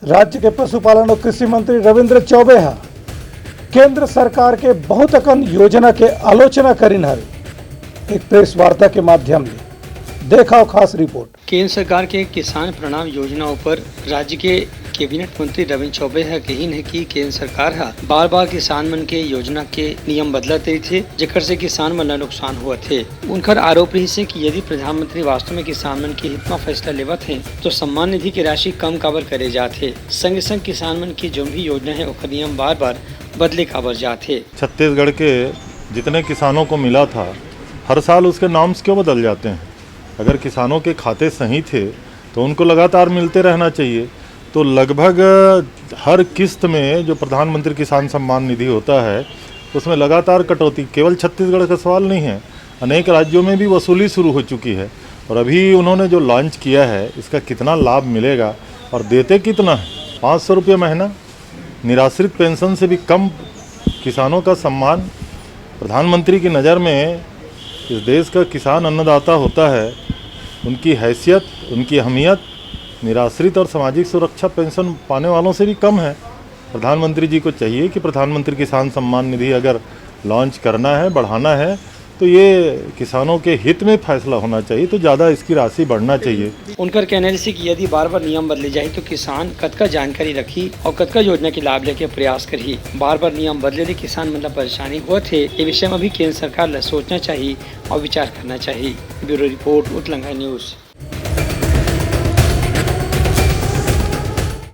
राज्य के पशुपालन और कृषि मंत्री रविंद्र चौबे केंद्र सरकार के बहुतकन योजना के आलोचना करिन हवे। एक प्रेस वार्ता के माध्यम से देखा खास रिपोर्ट। केंद्र सरकार के किसान प्रणाम योजना पर राज्य के कैबिनेट मंत्री रविंद्र चौबे कहिन है कि केंद्र सरकार बार बार किसान मन के योजना के नियम बदलत रही थे, जेकर से किसान मन ला नुकसान हुआ थे। उनकर आरोप रही से कि यदि प्रधानमंत्री वास्तव में किसान मन के हित में फैसला लेवत है तो सम्मान निधि की राशि कम काबर करे जाते। संग संग किसान मन की जो भी योजना है उसका नियम बार बार बदले काबर जाते। छत्तीसगढ़ के जितने किसानों को मिला था हर साल उसके नाम्स क्यों बदल जाते हैं? अगर किसानों के खाते सही थे तो उनको लगातार मिलते रहना चाहिए। तो लगभग हर किस्त में जो प्रधानमंत्री किसान सम्मान निधि होता है उसमें लगातार कटौती, केवल छत्तीसगढ़ का सवाल नहीं है, अनेक राज्यों में भी वसूली शुरू हो चुकी है। और अभी उन्होंने जो लॉन्च किया है इसका कितना लाभ मिलेगा और देते कितना है? 500 रुपये महीना, निराश्रित पेंशन से भी कम किसानों का सम्मान। प्रधानमंत्री की नज़र में इस देश का किसान अन्नदाता होता है, उनकी हैसियत, उनकी अहमियत निराश्रित और सामाजिक सुरक्षा पेंशन पाने वालों से भी कम है। प्रधानमंत्री जी को चाहिए कि प्रधानमंत्री किसान सम्मान निधि अगर लॉन्च करना है, बढ़ाना है तो ये किसानों के हित में फैसला होना चाहिए, तो ज़्यादा इसकी राशि बढ़ना चाहिए। उनकर कहने से कि यदि बार बार नियम बदले जाए तो किसान कतका जानकारी रखी और कतका योजना के लाभ लेके प्रयास करी। बार बार नियम बदले ले किसान मतलब परेशानी हुआ थे। ये विषय में भी केंद्र सरकार ला सोचना चाहिए और विचार करना चाहिए। Bureau report, Uttalanga news.